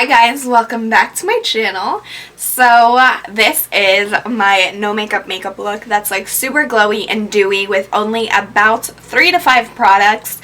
guys, welcome back to my channel. So this is my no makeup look that's like super glowy and dewy with only about 3 to 5 products.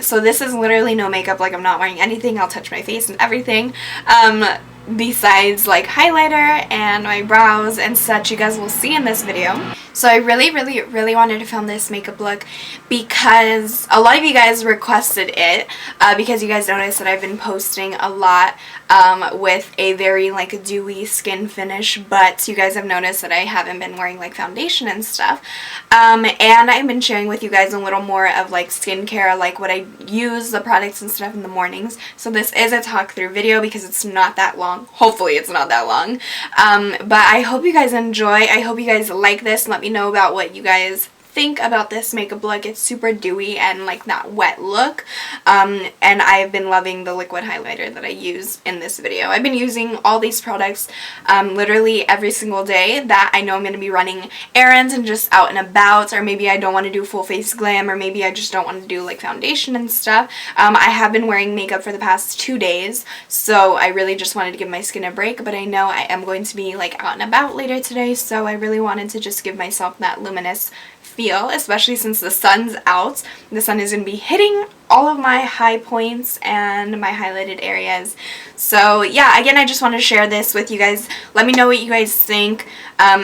So this is literally no makeup, like I'm not wearing anything. I'll touch my face and everything. Besides like highlighter and my brows and such, you guys will see in this video. So I really wanted to film this makeup look because a lot of you guys requested it, because you guys noticed that I've been posting a lot with a very like dewy skin finish, but you guys have noticed that I haven't been wearing like foundation and stuff, and I've been sharing with you guys a little more of like skincare, like what I use, the products and stuff in the mornings. So this is a talk through video because it's not that long. Hopefully it's not that long, but I hope you guys enjoy. I hope you guys like this. Let me know about what you guys think about this makeup look. It's super dewy and like that wet look, and I've been loving the liquid highlighter that I use in this video. I've been using all these products literally every single day that I know I'm going to be running errands and just out and about, or maybe I don't want to do full face glam, or maybe I just don't want to do like foundation and stuff. I have been wearing makeup for the past 2 days, so I really just wanted to give my skin a break, but I know I am going to be like out and about later today, so I really wanted to just give myself that luminous feel, especially since the sun's out. The sun is going to be hitting all of my high points and my highlighted areas. So yeah, again, I just want to share this with you guys. Let me know what you guys think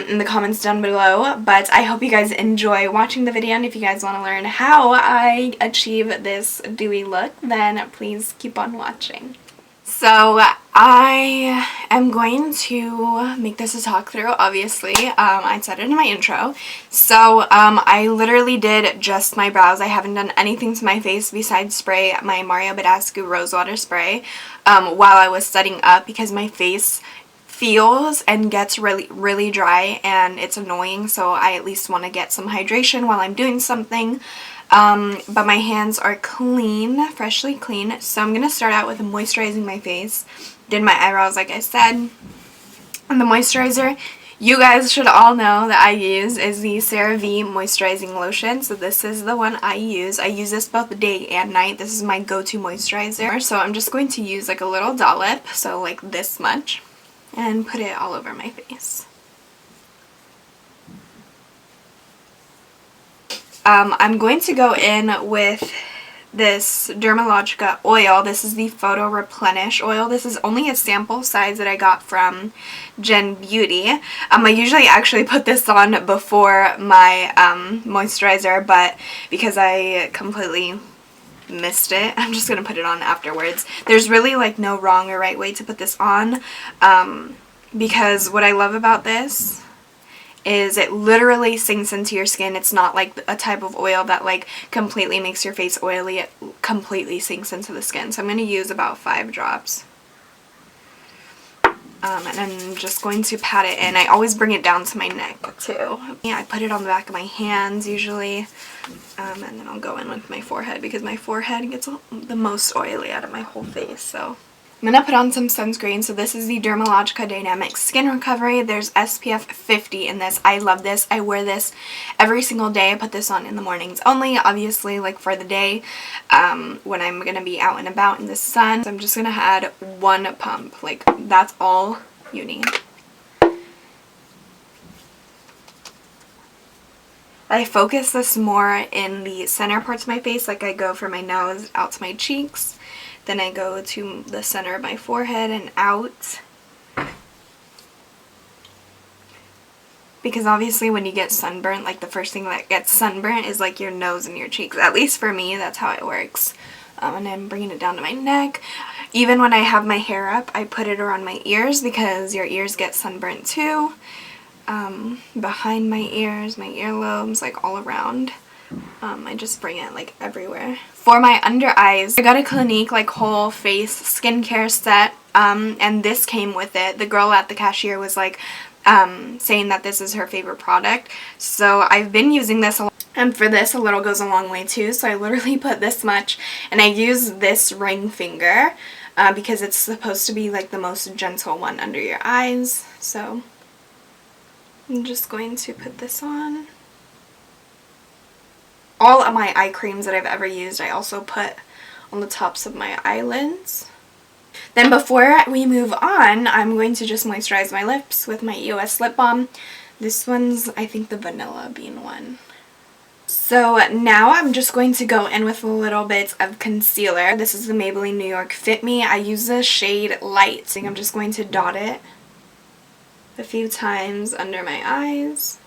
in the comments down below, but I hope you guys enjoy watching the video, and if you guys want to learn how I achieve this dewy look, then please keep on watching. So I am going to make this a talk through, obviously. I said it in my intro. So I literally did just my brows. I haven't done anything to my face besides spray my Mario Badescu Rose Water Spray while I was setting up, because my face feels and gets really dry and it's annoying, so I at least want to get some hydration while I'm doing something. But my hands are clean, freshly clean, so I'm going to start out with moisturizing my face. Did my eyebrows like I said. And the moisturizer you guys should all know that I use is the CeraVe Moisturizing Lotion. So this is the one I use. I use this both day and night. This is my go-to moisturizer. So I'm just going to use like a little dollop, so like this much, and put it all over my face. I'm going to go in with this Dermalogica oil. This is the Photo Replenish oil. This is only a sample size that I got from Gen Beauty. I usually actually put this on before my moisturizer, but because I completely missed it, I'm just going to put it on afterwards. There's really like no wrong or right way to put this on, because what I love about this is it literally sinks into your skin. It's not like a type of oil that like completely makes your face oily. It completely sinks into the skin. So I'm going to use about 5 drops. And I'm just going to pat it in. I always bring it down to my neck too. Yeah, I put it on the back of my hands usually. And then I'll go in with my forehead because my forehead gets the most oily out of my whole face. So I'm going to put on some sunscreen. So this is the Dermalogica Dynamic Skin Recovery. There's SPF 50 in this. I love this. I wear this every single day. I put this on in the mornings only, obviously, like for the day when I'm going to be out and about in the sun. So I'm just going to add 1 pump. Like, that's all you need. I focus this more in the center parts of my face. Like I go from my nose out to my cheeks. Then I go to the center of my forehead and out. Because obviously when you get sunburnt, like the first thing that gets sunburnt is like your nose and your cheeks. At least for me, that's how it works. And I'm bringing it down to my neck. Even when I have my hair up, I put it around my ears because your ears get sunburnt too. Behind my ears, my earlobes, like all around. I just bring it like everywhere. For my under eyes, I got a Clinique like whole face skincare set, and this came with it. The girl at the cashier was like saying that this is her favorite product, so I've been using this a lot. And for this, a little goes a long way too, so I literally put this much, and I use this ring finger because it's supposed to be like the most gentle one under your eyes. So I'm just going to put this on. All of my eye creams that I've ever used, I also put on the tops of my eyelids. Then before we move on, I'm going to just moisturize my lips with my EOS lip balm. This one's, I think, the vanilla bean one. So now I'm just going to go in with a little bit of concealer. This is the Maybelline New York Fit Me. I use the shade Light. I think I'm just going to dot it a few times under my eyes.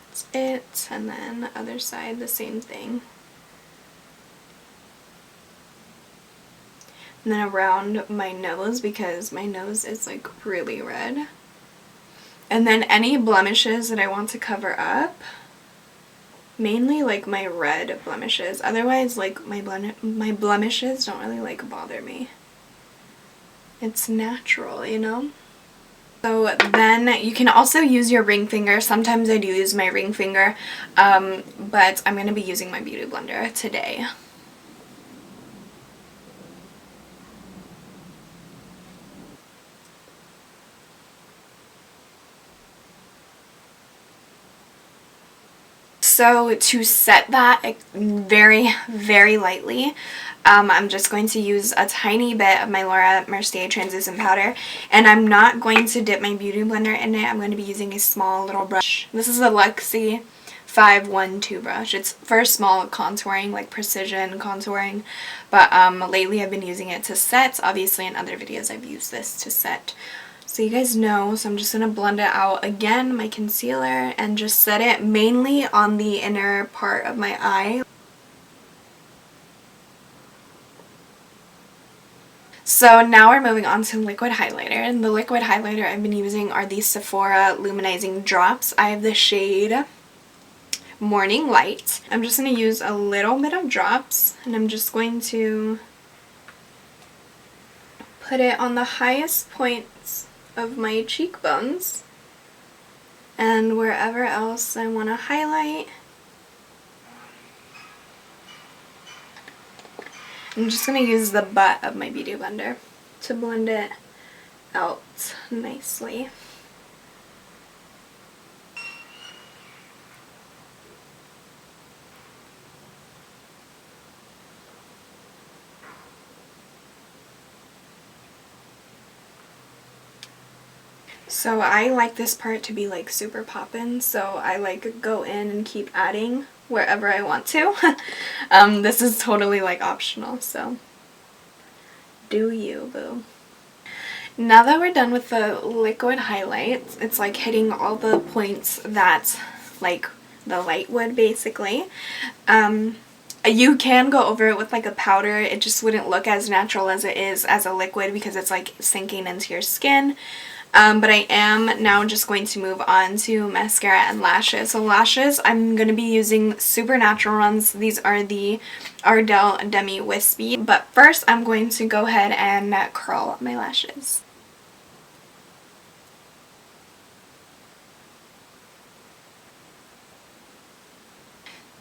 That's it. And then other side, the same thing. And then around my nose, because my nose is like really red. And then any blemishes that I want to cover up, mainly like my red blemishes. Otherwise, like my blemishes don't really like bother me. It's natural, you know? So then you can also use your ring finger. Sometimes I do use my ring finger, but I'm going to be using my beauty blender today. So to set that very, very lightly, I'm just going to use a tiny bit of my Laura Mercier translucent powder, and I'm not going to dip my beauty blender in it. I'm going to be using a small little brush. This is a Luxie 512 brush. It's for small contouring, like precision contouring, but lately I've been using it to set. Obviously in other videos I've used this to set. So you guys know, so I'm just going to blend it out again, my concealer, and just set it mainly on the inner part of my eye. So now we're moving on to liquid highlighter, and the liquid highlighter I've been using are these Sephora Illuminating drops. I have the shade Morning Light. I'm just going to use a little bit of drops, and I'm just going to put it on the highest points of my cheekbones and wherever else I want to highlight. I'm just going to use the butt of my beauty blender to blend it out nicely. So I like this part to be like super poppin', so I like go in and keep adding wherever I want to. This is totally like optional, so do you, boo. Now that we're done with the liquid highlights, it's like hitting all the points that like the light would basically. You can go over it with like a powder. It just wouldn't look as natural as it is as a liquid because it's like sinking into your skin. But I am now just going to move on to mascara and lashes. So lashes, I'm going to be using super natural ones. These are the Ardell Demi Wispy. But first, I'm going to go ahead and curl my lashes.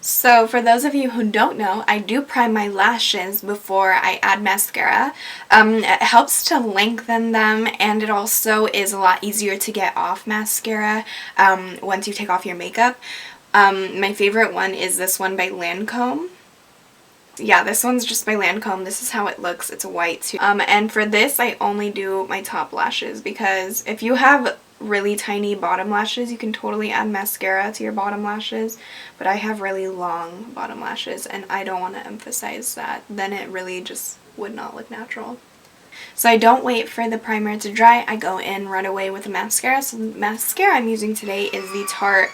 So for those of you who don't know, I do prime my lashes before I add mascara. It helps to lengthen them, and it also is a lot easier to get off mascara once you take off your makeup. My favorite one is this one by Lancôme. Yeah, this one's just by Lancôme. This is how it looks. It's white too. And for this, I only do my top lashes because if you have really tiny bottom lashes, you can totally add mascara to your bottom lashes, but I have really long bottom lashes and I don't want to emphasize that. Then it really just would not look natural. So I don't wait for the primer to dry. I go in right away with the mascara. So the mascara I'm using today is the Tarte.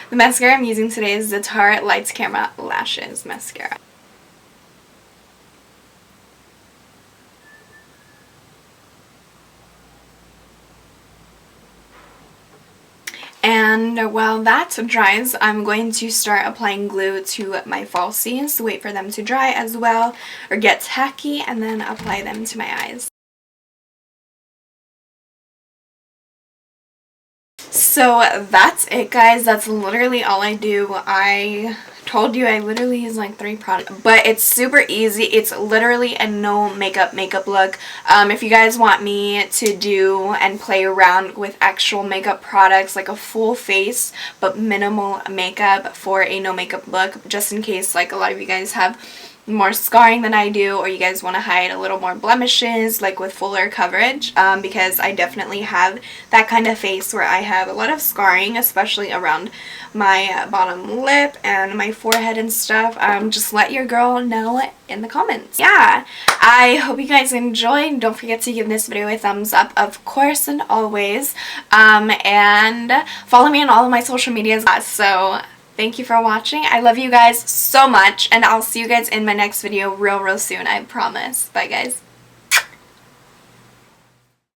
The mascara I'm using today is the Tarte Lights Camera Lashes mascara. And while that dries, I'm going to start applying glue to my falsies, wait for them to dry as well, or get tacky, and then apply them to my eyes. So that's it, guys. That's literally all I do. I told you I literally use like 3 products, but it's super easy. It's literally a no makeup look. If you guys want me to do and play around with actual makeup products, like a full face but minimal makeup for a no makeup look, just in case like a lot of you guys have more scarring than I do, or you guys want to hide a little more blemishes, like with fuller coverage, because I definitely have that kind of face where I have a lot of scarring, especially around my bottom lip and my forehead and stuff. Just let your girl know in the comments. Yeah, I hope you guys enjoyed. Don't forget to give this video a thumbs up, of course, and always, and follow me on all of my social medias. So thank you for watching. I love you guys so much, and I'll see you guys in my next video real soon, I promise. Bye, guys.